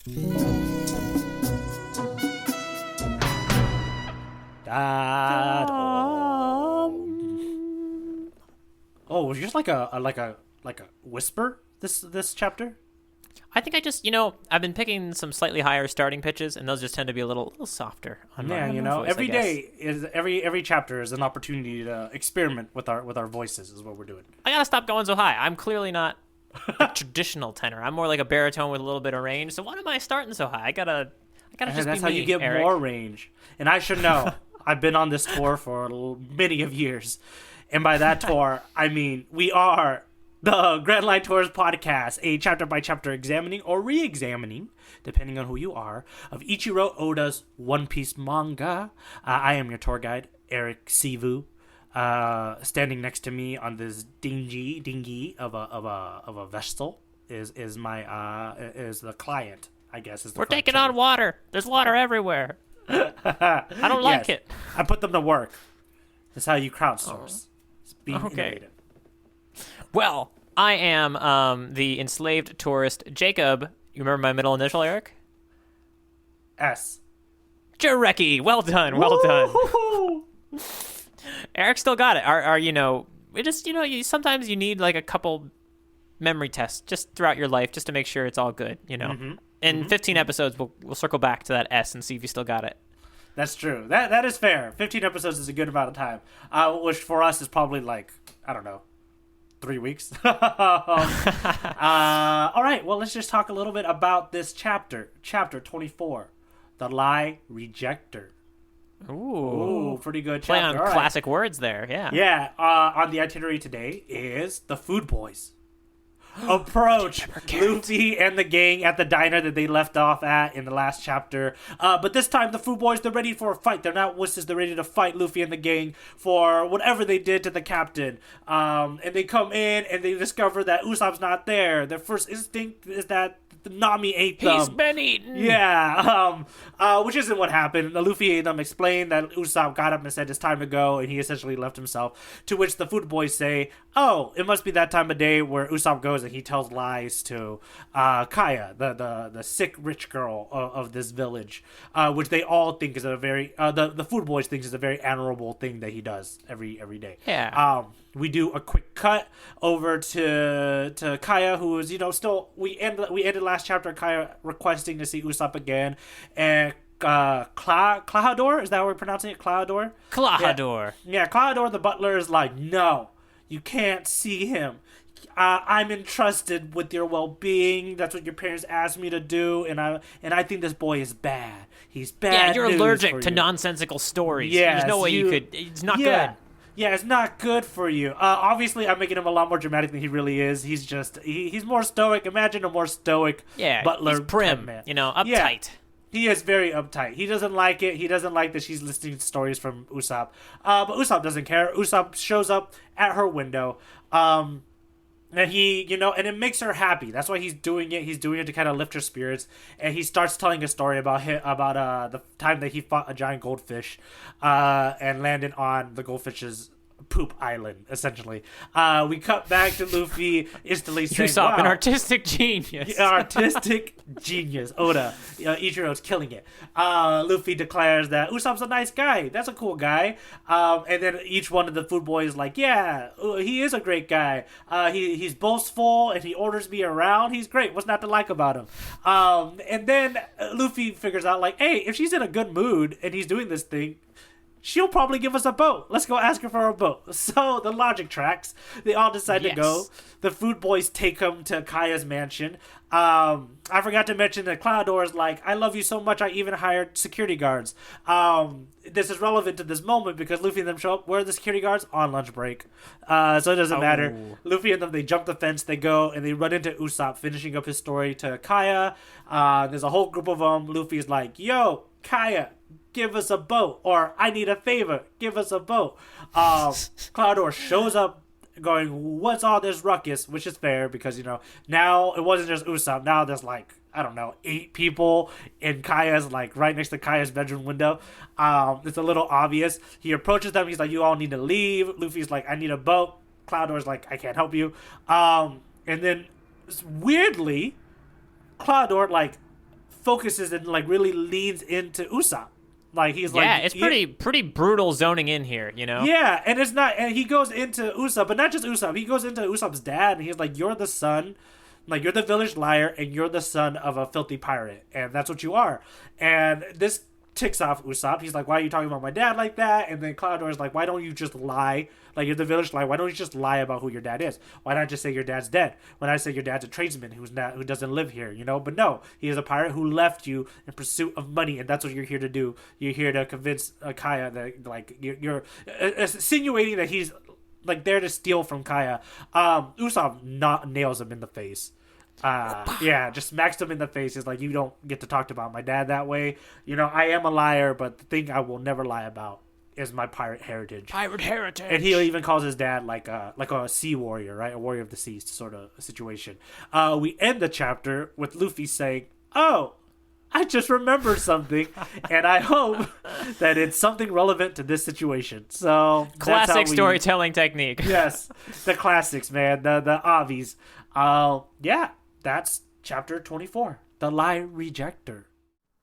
Oh, it was just like a whisper this chapter. I think I just, I've been picking some slightly higher starting pitches, and those just tend to be a little softer. On Yeah, my voice, every day is every chapter is an opportunity to experiment with our voices. Is what we're doing. I gotta stop going so high. I'm clearly not a traditional tenor. I'm more like a baritone with a little bit of range. So why am I starting so high? I gotta just that's be how me, you get Eric. more range. And I should know. I've been on this tour for many of years, and by that tour, I mean we are the Grandlinetourist podcast, a chapter-by-chapter examining or re-examining, depending on who you are, of Ichiro Oda's One Piece manga. I am your tour guide, Eric Sivu. Standing next to me on this dinghy of a vessel is the client. I guess is the We're taking on water. There's water everywhere. I don't like it. I put them to work. That's how you crowdsource. It's being innovative. Well, I am the enslaved tourist, Jacob. You remember my middle initial, Eric? S. Jarecki. Well done. Well done. Eric still got it. We just, sometimes you need like a couple memory tests just throughout your life just to make sure it's all good, Mm-hmm. In 15 episodes, we'll circle back to that S and see if you still got it. That's true. That is fair. 15 episodes is a good amount of time, which for us is probably like, I don't know, 3 weeks. All right, well, let's just talk a little bit about this chapter 24, The Lie Rejector. Ooh, pretty good Play chapter. on classic words there, yeah. Yeah, on the itinerary today is the Food Boys. Approach Luffy and the gang at the diner that they left off at in the last chapter. But this time, the Food Boys, they're ready for a fight. They're not wusses. They're ready to fight Luffy and the gang for whatever they did to the captain. And they come in and they discover that Usopp's not there. Their first instinct is that Nami ate them. He's been eaten. Yeah, which isn't what happened. Luffy ate them, explained that Usopp got up and said it's time to go, and he essentially left himself. To which the Food Boys say, oh, it must be that time of day where Usopp goes and he tells lies to Kaya, the sick rich girl of this village, which they all think is a very, the Food Boys think is a very honorable thing that he does every day. Yeah. We do a quick cut over to Kaya, who is, still, we ended last chapter, Kaya requesting to see Usopp again, and Klahadore, is that how we're pronouncing it? Klahadore? Klahadore. Yeah, Klahadore the butler is like, no, you can't see him. I'm entrusted with your well-being. That's what your parents asked me to do, and I think this boy is bad. He's bad. Yeah, you're news allergic for to you. nonsensical stories. Yes, There's no way you could. It's not good. Yeah, it's not good for you. Obviously, I'm making him a lot more dramatic than he really is. He's just, he's more stoic. Imagine a more stoic butler. He's prim, man. uptight. Yeah, he is very uptight. He doesn't like it. He doesn't like that she's listening to stories from Usopp. But Usopp doesn't care. Usopp shows up at her window. And he, and it makes her happy. That's why he's doing it. He's doing it to kind of lift her spirits. And he starts telling a story about the time that he fought a giant goldfish, and landed on the goldfish's poop island, essentially. We cut back to Luffy instantly saying, Usopp, wow, an artistic genius. artistic genius. Oda. Ichiro's killing it. Luffy declares that Usopp's a nice guy. That's a cool guy. And then each one of the Food Boys is like, yeah, he is a great guy. He's boastful and he orders me around. He's great. What's not to like about him? And then Luffy figures out, like, hey, if she's in a good mood and he's doing this thing, she'll probably give us a boat. Let's go ask her for a boat. So the logic tracks. They all decide to go. The Food Boys take him to Kaya's mansion. I forgot to mention that Klahadore is like, I love you so much I even hired security guards. This is relevant to this moment because Luffy and them show up. Where are the security guards? On lunch break. So it doesn't matter. Luffy and them, they jump the fence, they go, and they run into Usopp, finishing up his story to Kaya. There's a whole group of them. Luffy's like, yo, Kaya, give us a boat, or I need a favor, give us a boat. Klahadore shows up going, what's all this ruckus? Which is fair because, now it wasn't just Usopp. Now there's like, I don't know, 8 people in Kaya's, like right next to Kaya's bedroom window. It's a little obvious. He approaches them. He's like, you all need to leave. Luffy's like, I need a boat. Klahadore's like, I can't help you. And then weirdly, Klahadore like focuses and like really leans into Usopp. Like he's Yeah, like, it's pretty brutal zoning in here, you know? Yeah, and it's not, and he goes into Usopp, but not just Usopp. He goes into Usopp's dad, and he's like, "You're the son, like you're the village liar, and you're the son of a filthy pirate, and that's what you are." And this ticks off Usopp. He's like, "Why are you talking about my dad like that?" And then Klahadore like, "Why don't you just lie? Like you're the village liar. Why don't you just lie about who your dad is? Why not just say your dad's dead? When I say your dad's a tradesman who doesn't live here, you know? But no, he is a pirate who left you in pursuit of money, and that's what you're here to do. You're here to convince Kaya that like you're insinuating that he's like there to steal from Kaya." Usopp nails him in the face. Yeah, just smacks him in the face. He's like, "You don't get to talk about my dad that way. You know, I am a liar, but the thing I will never lie about is my pirate heritage." Pirate heritage. And he even calls his dad like a sea warrior, right? A warrior of the seas sort of situation. We end the chapter with Luffy saying, "Oh, I just remembered something, and I hope that it's something relevant to this situation." So classic storytelling technique. Yes, the classics, man. The obvies. Yeah, that's chapter 24, the Lie Rejector.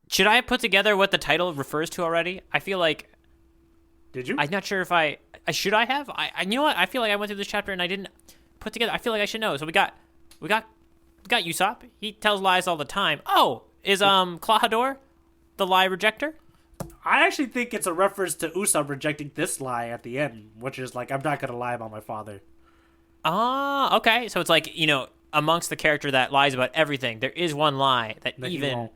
Should I put together what the title refers to already? I feel like. Did you? I'm not sure if I should. I have. I you know what? I feel like I went through this chapter and I didn't put together. I feel like I should know. So we got Usopp. He tells lies all the time. Oh, is Klahadore the lie rejector? I actually think it's a reference to Usopp rejecting this lie at the end, which is like, "I'm not gonna lie about my father." Ah, okay. So it's like, you know, amongst the character that lies about everything, there is one lie that even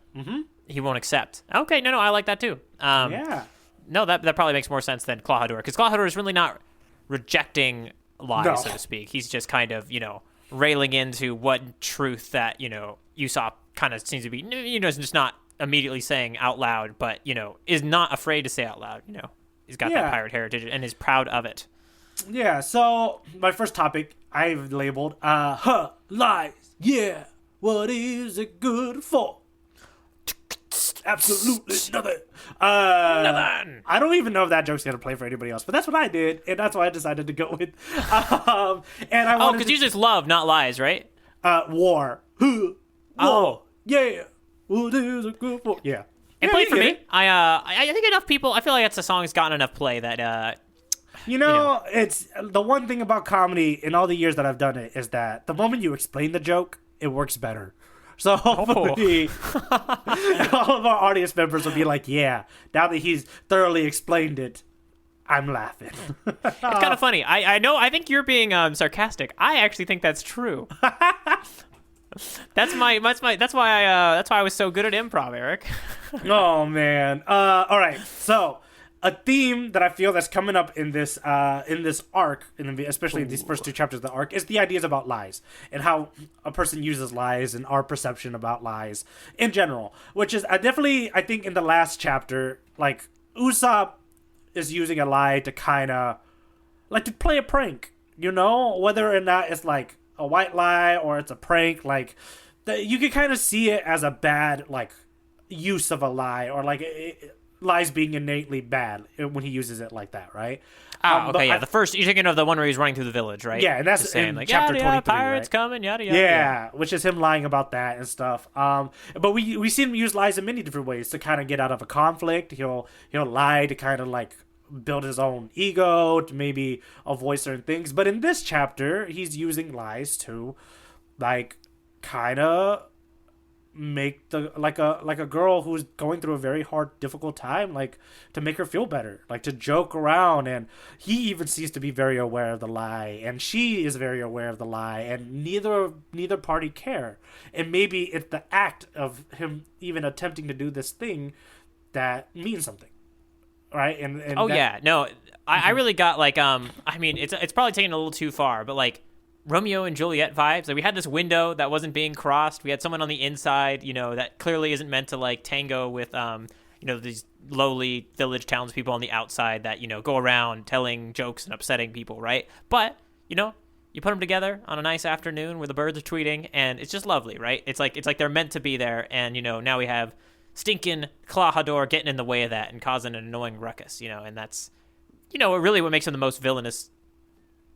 he won't accept. Okay, no, I like that too. Yeah. No, that probably makes more sense than Klahadore, because Klahadore is really not rejecting lies, so to speak. He's just kind of, you know, railing into what truth that, you know, Usopp kind of seems to be, you know, just not immediately saying out loud, but, you know, is not afraid to say out loud, you know. He's got that pirate heritage and is proud of it. Yeah, so my first topic I've labeled, lies. Yeah, what is it good for? Absolutely nothing. Nothing. I don't even know if that joke's gonna play for anybody else, but that's what I did, and that's why I decided to go with. And I because you just love, not lies, right? War. Oh, yeah. What is it good for? Yeah. It played for me. I think enough people. I feel like that's a song that's gotten enough play that. You know, it's the one thing about comedy in all the years that I've done it is that the moment you explain the joke, it works better. So hopefully all of our audience members will be like, "Yeah, now that he's thoroughly explained it, I'm laughing." It's kind of funny. I know. I think you're being sarcastic. I actually think that's true. That's why I was so good at improv, Eric. Oh man. All right. So a theme that I feel that's coming up in this arc, especially in these first two chapters of the arc, is the ideas about lies and how a person uses lies and our perception about lies in general. Which is I think in the last chapter, like Usopp is using a lie to kind of like to play a prank, you know, whether or not it's like a white lie or it's a prank. Like you can kind of see it as a bad like use of a lie, or like lies being innately bad when he uses it like that, right? Okay, yeah. The first, you're thinking of the one where he's running through the village, right? Yeah, and that's saying, in like, chapter 23, pirates right? coming, yada, yada. Yeah, which is him lying about that and stuff. But we see him use lies in many different ways to kind of get out of a conflict. He'll lie to kind of like build his own ego, to maybe avoid certain things. But in this chapter, he's using lies to like kind of make the like a girl who's going through a very hard, difficult time, like to make her feel better, like to joke around. And he even seems to be very aware of the lie, and she is very aware of the lie, and neither party care. And maybe it's the act of him even attempting to do this thing that means something, right? And yeah, no, I really got like I mean, it's probably taken a little too far, but like Romeo and Juliet vibes. Like we had this window that wasn't being crossed. We had someone on the inside, you know, that clearly isn't meant to like tango with, you know, these lowly village townspeople on the outside that, you know, go around telling jokes and upsetting people, right? But, you know, you put them together on a nice afternoon where the birds are tweeting, and it's just lovely, right? It's like they're meant to be there, and, you know, now we have stinking Klahadore getting in the way of that and causing an annoying ruckus, you know, and that's, you know, really what makes him the most villainous,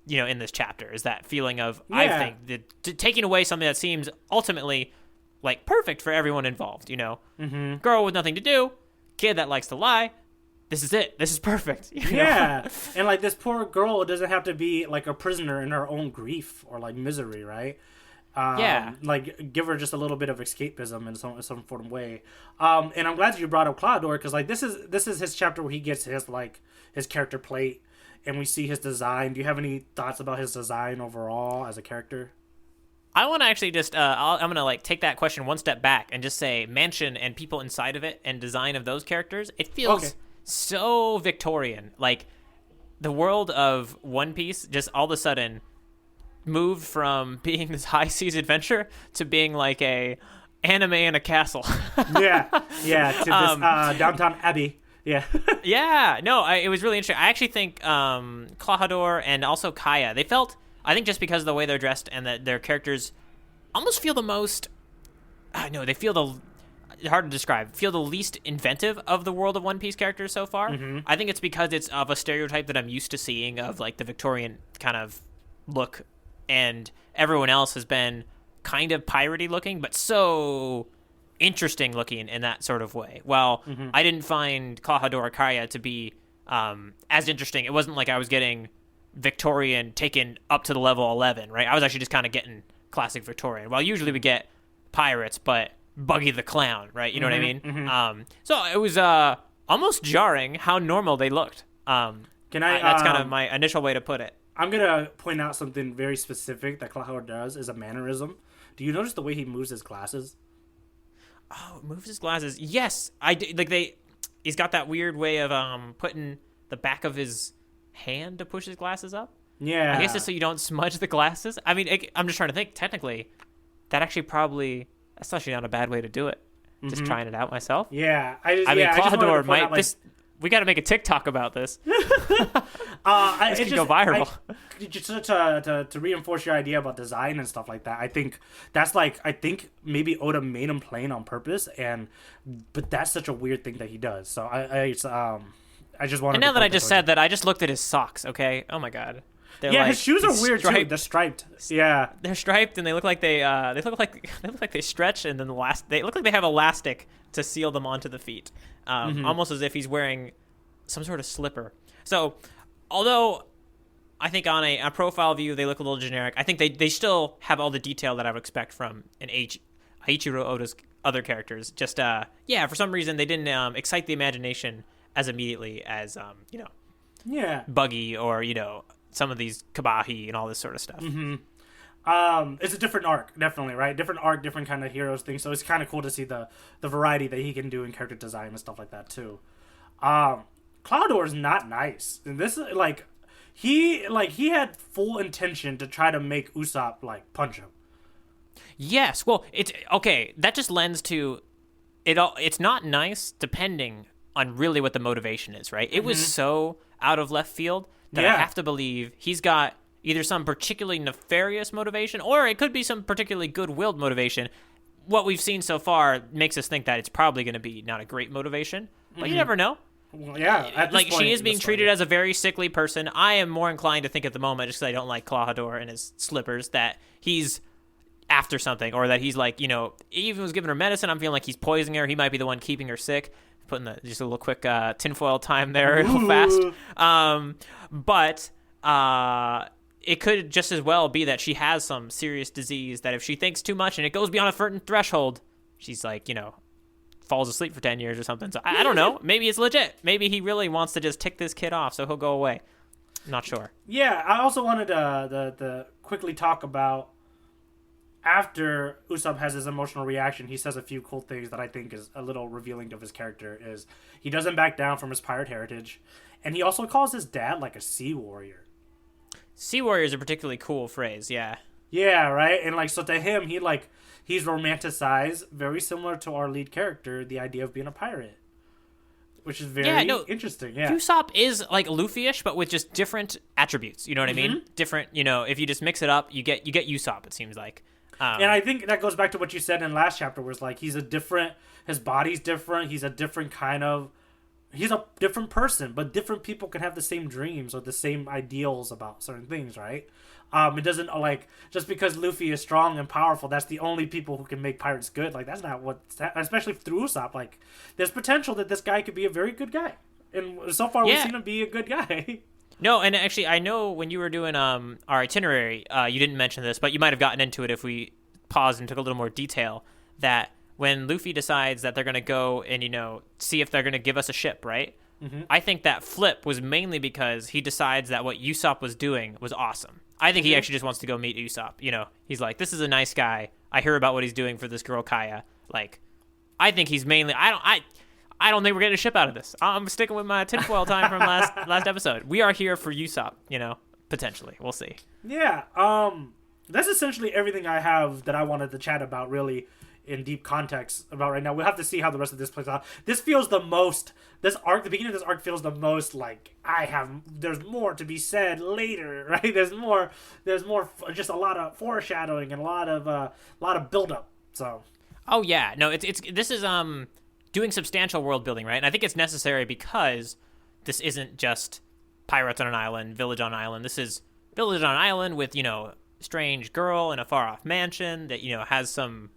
you know, in this chapter is that feeling of, I think, taking away something that seems ultimately like perfect for everyone involved. Mm-hmm. Girl with nothing to do, kid that likes to lie. This is it. This is perfect. Yeah, and like this poor girl doesn't have to be like a prisoner in her own grief or like misery, right? Yeah. Like give her just a little bit of escapism in some sort of way. And I'm glad you brought up Klahadore because like this is his chapter where he gets his character plate and we see his design. Do you have any thoughts about his design overall as a character? I want to actually just I'm gonna like take that question one step back and just say mansion and people inside of it and design of those characters. It feels so Victorian. Like the world of One Piece just all of a sudden moved from being this high seas adventure to being like a anime in a castle. yeah to this Downtown Abbey. Yeah. No, it was really interesting. I actually think Klahadore and also Kaya, they felt, I think just because of the way they're dressed and that their characters almost feel the most, they feel hard to describe, feel the least inventive of the world of One Piece characters so far. Mm-hmm. I think it's because it's of a stereotype that I'm used to seeing of like the Victorian kind of look, and everyone else has been kind of piratey looking, but so interesting looking in that sort of way. Well, I didn't find Klahadore or Kaya to be as interesting. It wasn't like I was getting Victorian taken up to the level 11, right? I was actually just kind of getting classic Victorian. Well, usually we get pirates, but Buggy the Clown, right? You know what I mean? Mm-hmm. So it was almost jarring how normal they looked. That's kind of my initial way to put it. I'm going to point out something very specific that Klahadore does is a mannerism. Do you notice the way he moves his glasses? Oh, moves his glasses. Yes. I like he's got that weird way of putting the back of his hand to push his glasses up. Yeah. I guess it's so you don't smudge the glasses. I mean, I'm just trying to think. Technically, that's actually not a bad way to do it. Just trying it out myself. Yeah. Klahadore might... we got to make a TikTok about this. This can go viral. To reinforce your idea about design and stuff like that, I think maybe Oda made him plain on purpose, but that's such a weird thing that he does. So I just wanted. And now that I just said that, I just looked at his socks. Okay. Oh my god. His shoes are weird too. They're striped. Yeah, they're striped, and they look like they stretch, and then they look like they have elastic to seal them onto the feet, almost as if he's wearing some sort of slipper. So, although I think on a profile view they look a little generic, I think they still have all the detail that I would expect from an Eiichiro Oda's other characters. Just for some reason they didn't excite the imagination as immediately as Buggy or some of these Kabahi and all this sort of stuff. It's a different arc, definitely, right? Different arc, different kind of heroes thing. So it's kind of cool to see the variety that he can do in character design and stuff like that too. Klahadore is not nice. And this is he had full intention to try to make Usopp punch him. Yes, well, it's okay. That just lends to it. It's not nice depending on really what the motivation is, right? It was so out of left field that I have to believe he's got either some particularly nefarious motivation or it could be some particularly good-willed motivation. What we've seen so far makes us think that it's probably going to be not a great motivation, but you never know. Well, yeah, she is being treated as a very sickly person. I am more inclined to think at the moment, just because I don't like Klahadore and his slippers, that he's after something, or that he's even was giving her medicine. I'm feeling like he's poisoning her. He might be the one keeping her sick. Putting just a little quick tinfoil time there real fast. But it could just as well be that she has some serious disease that if she thinks too much and it goes beyond a certain threshold, she's falls asleep for 10 years or something. So I don't know. Maybe it's legit. Maybe he really wants to just tick this kid off so he'll go away. I'm not sure. Yeah, I also wanted to quickly talk about after Usopp has his emotional reaction, he says a few cool things that I think is a little revealing of his character. Is he doesn't back down from his pirate heritage, and he also calls his dad a sea warrior. Sea warrior is a particularly cool phrase, yeah. Yeah, right? And so to him, he's romanticized, very similar to our lead character, the idea of being a pirate. Which is very interesting, yeah. Usopp is Luffy-ish, but with just different attributes, you know what I mean? Different, if you just mix it up, you get Usopp, it seems like. And I think that goes back to what you said in last chapter, where it's he's a different, his body's different, he's a different kind of he's a different person, but different people can have the same dreams or the same ideals about certain things, right? It doesn't like just because Luffy is strong and powerful, that's the only people who can make pirates good. Like that's not what, especially through Usopp. Like there's potential that this guy could be a very good guy, and so far we've seen him be a good guy. No, and actually, I know when you were doing our itinerary, you didn't mention this, but you might have gotten into it if we paused and took a little more detail. That when Luffy decides that they're going to go and see if they're going to give us a ship, right? Mm-hmm. I think that flip was mainly because he decides that what Usopp was doing was awesome. I think he actually just wants to go meet Usopp. He's like, this is a nice guy. I hear about what he's doing for this girl Kaya. Like, I think he's mainly. I don't think we're getting a ship out of this. I'm sticking with my tinfoil time from last episode. We are here for Usopp, potentially. We'll see. Yeah, that's essentially everything I have that I wanted to chat about, really, in deep context about right now. We'll have to see how the rest of this plays out. This feels the most, the beginning of this arc feels the most like there's more to be said later, right? There's more, just a lot of foreshadowing and a lot of build-up, so. Oh, yeah. No, this is, doing substantial world building, right? And I think it's necessary because this isn't just pirates on an island, village on an island. This is village on an island with, strange girl in a far off mansion that, has some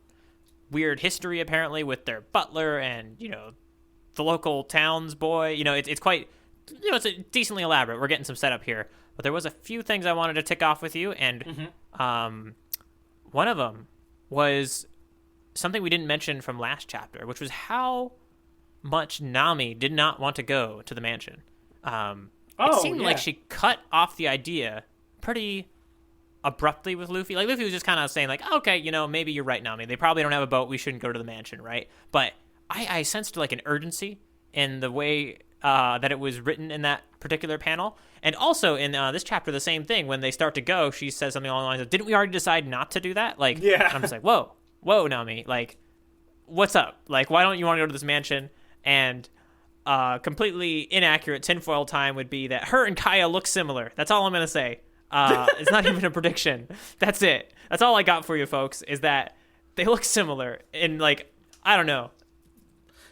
weird history apparently with their butler and, the local town's boy. It's quite, it's decently elaborate. We're getting some setup here. But there was a few things I wanted to tick off with you. And one of them was something we didn't mention from last chapter, which was how much Nami did not want to go to the mansion. It seemed like she cut off the idea pretty abruptly with Luffy. Like, Luffy was just kind of saying, like, okay, maybe you're right, Nami. They probably don't have a boat. We shouldn't go to the mansion, right? But I sensed, like, an urgency in the way that it was written in that particular panel. And also in this chapter, the same thing. When they start to go, she says something along the lines of, didn't we already decide not to do that? Like, yeah. And I'm just like, whoa, Nami, like, what's up? Like, why don't you want to go to this mansion? And completely inaccurate tinfoil time would be that her and Kaya look similar. That's all I'm going to say. It's not even a prediction. That's it. That's all I got for you, folks, is that they look similar. And, like, I don't know.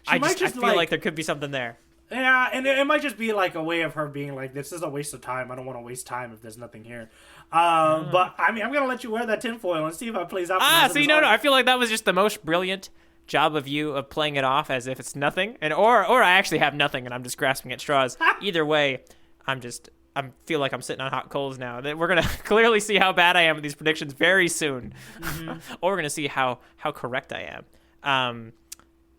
I feel like there could be something there. Yeah, and it might just be, like, a way of her being like, this is a waste of time. I don't want to waste time if there's nothing here. But, I mean, I'm going to let you wear that tinfoil and see if it plays out. No. I feel like that was just the most brilliant job of you of playing it off as if it's nothing. Or I actually have nothing and I'm just grasping at straws. Either way, I feel like I'm sitting on hot coals now. We're going to clearly see how bad I am with these predictions very soon. Or we're going to see how correct I am.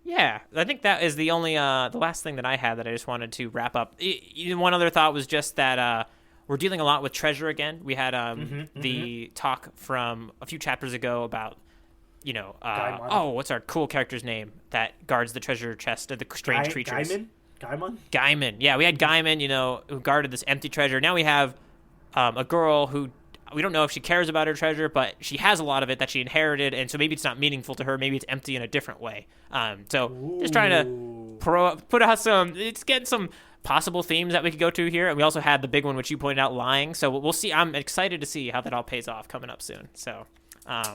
Yeah, I think that is the only, the last thing that I had that I just wanted to wrap up. One other thought was just that we're dealing a lot with treasure again. We had the talk from a few chapters ago about, what's our cool character's name that guards the treasure chest of the strange creatures? Gaimon. Yeah, we had Gaimon, who guarded this empty treasure. Now we have a girl who, we don't know if she cares about her treasure, but she has a lot of it that she inherited, and so maybe it's not meaningful to her. Maybe it's empty in a different way. Just trying to put out it's getting some possible themes that we could go to here. And we also had the big one, which you pointed out, lying. So we'll see. I'm excited to see how that all pays off coming up soon. So all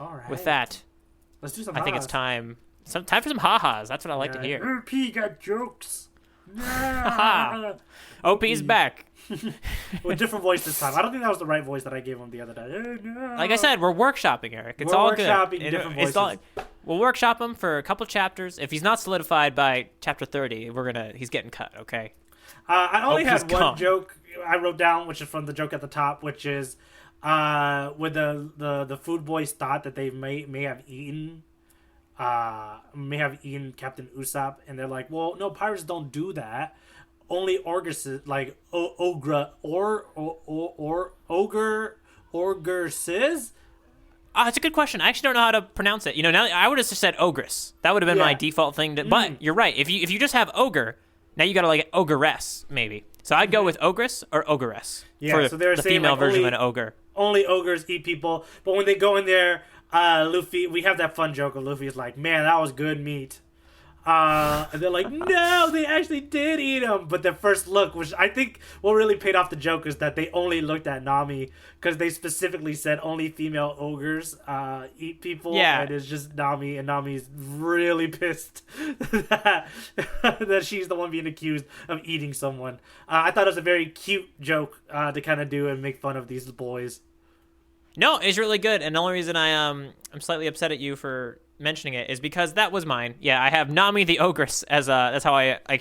right. With that, let's do some I think it's time for some ha-has. That's what I like to hear. OP got jokes. OP's back. With different voice this time. I don't think that was the right voice that I gave him the other day. Like I said, we're workshopping, Eric. It's all good. Different voices. We'll workshop him for a couple chapters. If he's not solidified by chapter 30, he's getting cut, okay? I only had one joke I wrote down, which is from the joke at the top, which is with the food boys thought that they may have eaten Captain Usopp, and they're like, well, no, pirates don't do that. Only ogresses, like ogresses. It's a good question. I actually don't know how to pronounce it. Now I would have just said ogress. That would have been my default thing. But you're right. If you just have ogre, now you got to like ogress maybe. So I'd go with ogress or ogress. Yeah. For so they're the saying female like version of an ogre. Only ogres eat people. But when they go in there, Luffy, we have that fun joke of Luffy's like, man, that was good meat. And they're like, no, they actually did eat him. But the first look, which I think what really paid off the joke, is that they only looked at Nami because they specifically said only female ogres eat people. Yeah. And it's just Nami, and Nami's really pissed that she's the one being accused of eating someone. I thought it was a very cute joke to kind of do and make fun of these boys. No, it's really good. And the only reason I'm slightly upset at you for mentioning it is because that was mine. Yeah, I have Nami the Ogress as that's how I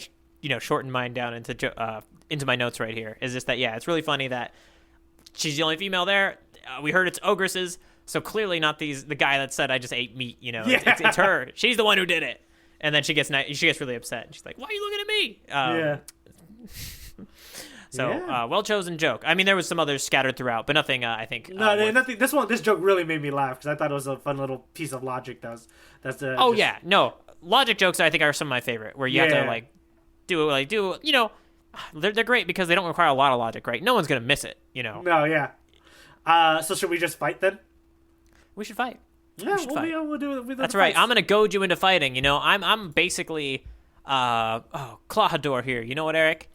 shortened mine down into my notes right here. Is just that it's really funny that she's the only female there. We heard it's ogresses, so clearly not the guy that said I just ate meat. It's her. She's the one who did it, and then she gets really upset. She's like, "Why are you looking at me?" So, well chosen joke. I mean, there was some others scattered throughout, but nothing. I think. Nothing. This joke really made me laugh because I thought it was a fun little piece of logic. Logic jokes I think are some of my favorite. Where you have to do. They're great because they don't require a lot of logic, right? No one's gonna miss it. No, yeah. So should we just fight then? We should fight. Yeah, we'll do it. That's right. I'm gonna goad you into fighting. I'm basically Klahadore here. You know what, Eric?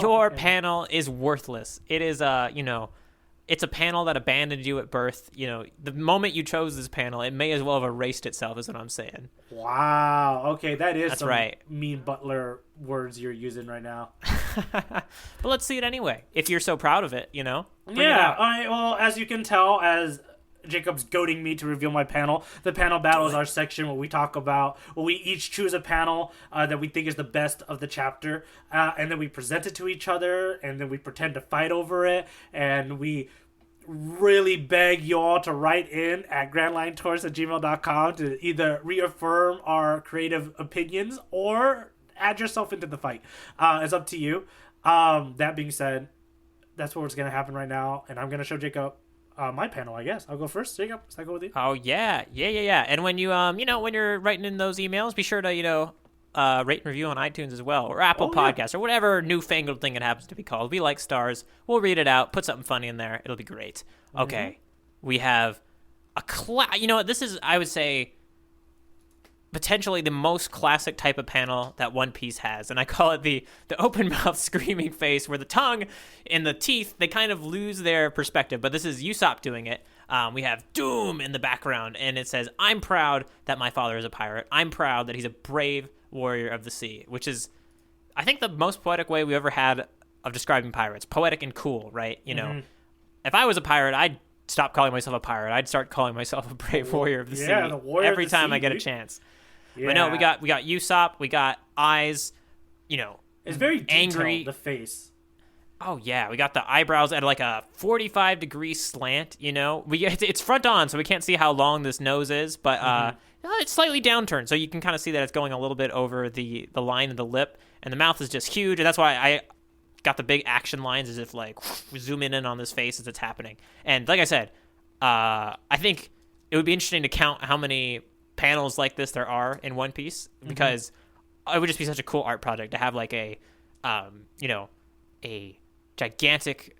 Your panel is worthless. It is, it's a panel that abandoned you at birth. The moment you chose this panel, it may as well have erased itself, is what I'm saying. Wow. Okay, that's some right. Mean butler words you're using right now. But let's see it anyway. If you're so proud of it, Bring it out. out. All right, well, as you can tell, as Jacob's goading me to reveal my panel. The panel battle is our section where we talk about, we each choose a panel that we think is the best of the chapter, and then we present it to each other, and then we pretend to fight over it, and we really beg you all to write in at grandlinetourist@gmail.com to either reaffirm our creative opinions or add yourself into the fight. It's up to you. That being said, that's what's going to happen right now, and I'm going to show Jacob my panel, I guess. I'll go first. Jacob, does that go with you? Oh, yeah. And when you, when you're writing in those emails, be sure to, rate and review on iTunes as well, or Apple Podcasts, or whatever newfangled thing it happens to be called. We like stars. We'll read it out, put something funny in there. It'll be great. Okay. We have this is, I would say, potentially the most classic type of panel that One Piece has, and I call it the open mouth screaming face, where the tongue and the teeth, they kind of lose their perspective. But this is Usopp doing it. We have Doom in the background, and it says, "I'm proud that my father is a pirate. I'm proud that he's a brave warrior of the sea," which is, I think, the most poetic way we ever had of describing pirates. Poetic and cool, right? If I was a pirate, I'd stop calling myself a pirate. I'd start calling myself a brave warrior of the sea every time I get a chance. Yeah. But no, we got Usopp, we got eyes, it's very detailed, angry. The face. Oh yeah, we got the eyebrows at like a 45-degree slant. It's front on, so we can't see how long this nose is, but it's slightly downturned, so you can kind of see that it's going a little bit over the line of the lip, and the mouth is just huge, and that's why I got the big action lines, as if like we zoom in on this face as it's happening. And like I said, I think it would be interesting to count how many panels like this there are in One Piece, because it would just be such a cool art project to have like a gigantic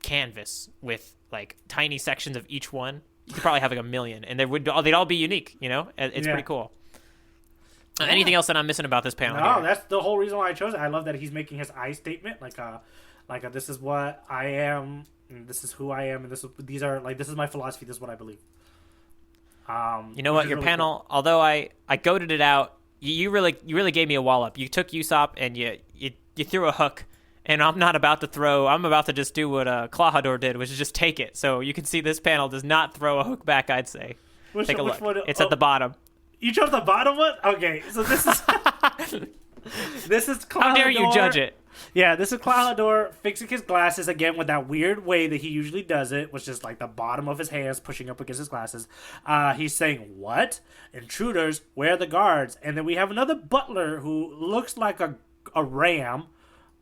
canvas with like tiny sections of each one. You could probably have like a million, and they'd all be unique. It's pretty cool. Anything else that I'm missing about this panel? No, here? That's the whole reason why I chose it. I love that he's making his I statement, like this is what I am, and this is who I am, and this is my philosophy. This is what I believe. You know what? Your really panel, cool. Although I goaded it out, you really gave me a wallop. You took Usopp and you threw a hook, and I'm about to just do what Klahadore did, which is just take it. So you can see this panel does not throw a hook back, I'd say. Take a look. It's at the bottom. You chose the bottom one? Okay, so this is this is Klahadore. How dare you judge it? Yeah, this is Klahadore fixing his glasses again with that weird way that he usually does it, which is like the bottom of his hands pushing up against his glasses. He's saying, "What? Intruders, where are the guards?" And then we have another butler who looks like a ram.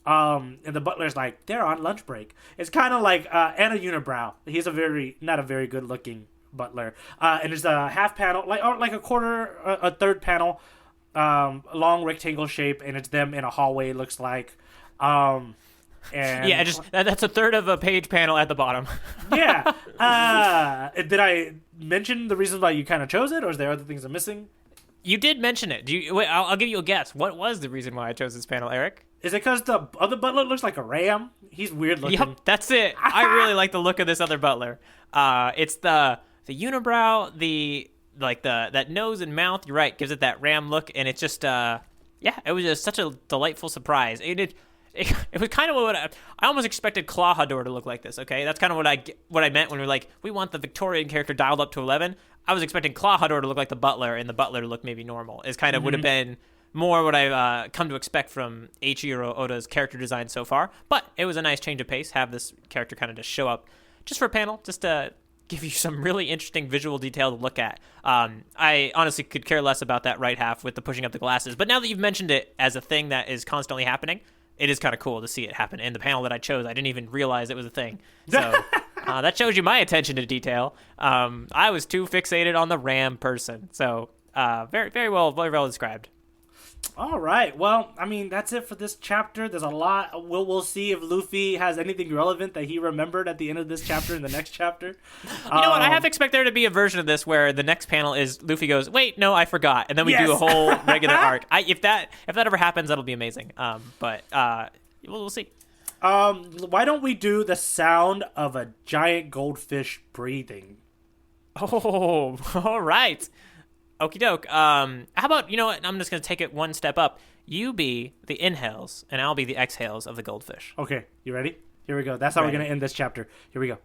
And the butler's like, "They're on lunch break." It's kind of like Anna Unibrow. He's not a very good looking butler. And it's a half panel, like a third panel, long rectangle shape, and it's them in a hallway. It looks like. And yeah, that's a third of a page panel at the bottom. Yeah. Did I mention the reasons why you kind of chose it, or is there other things I'm missing? You did mention it. Do you? Wait, I'll give you a guess. What was the reason why I chose this panel, Eric? Is it because the other butler looks like a ram? He's weird looking. Yep, that's it. I really like the look of this other butler. It's the unibrow, that nose and mouth. You're right, gives it that ram look, and it's just it was just such a delightful surprise. It was kind of what I almost expected Klahadore to look like this. Okay, that's kind of what I meant when we were like, we want the Victorian character dialed up to 11. I was expecting Klahadore to look like the butler, and the butler to look maybe normal. Is kind of would have been more what I've come to expect from Eiichiro Oda's character design so far. But it was a nice change of pace. Have this character kind of just show up just for a panel, just to give you some really interesting visual detail to look at. I honestly could care less about that right half with the pushing up the glasses. But now that you've mentioned it as a thing that is constantly happening, it is kind of cool to see it happen. In the panel that I chose, I didn't even realize it was a thing. So that shows you my attention to detail. I was too fixated on the ram person. So very well described. All right. Well, I mean, that's it for this chapter. There's a lot. We'll see if Luffy has anything relevant that he remembered at the end of this chapter in the next chapter. You know what? I have to expect there to be a version of this where the next panel is Luffy goes, "Wait, no, I forgot," and then we do a whole regular arc. If that ever happens, that'll be amazing. But we'll see. Why don't we do the sound of a giant goldfish breathing? Oh, all right. Okie doke. How about, you know what? I'm just going to take it one step up. You be the inhales, and I'll be the exhales of the goldfish. Okay, you ready? Here we go. That's how we're going to end this chapter. Here we go.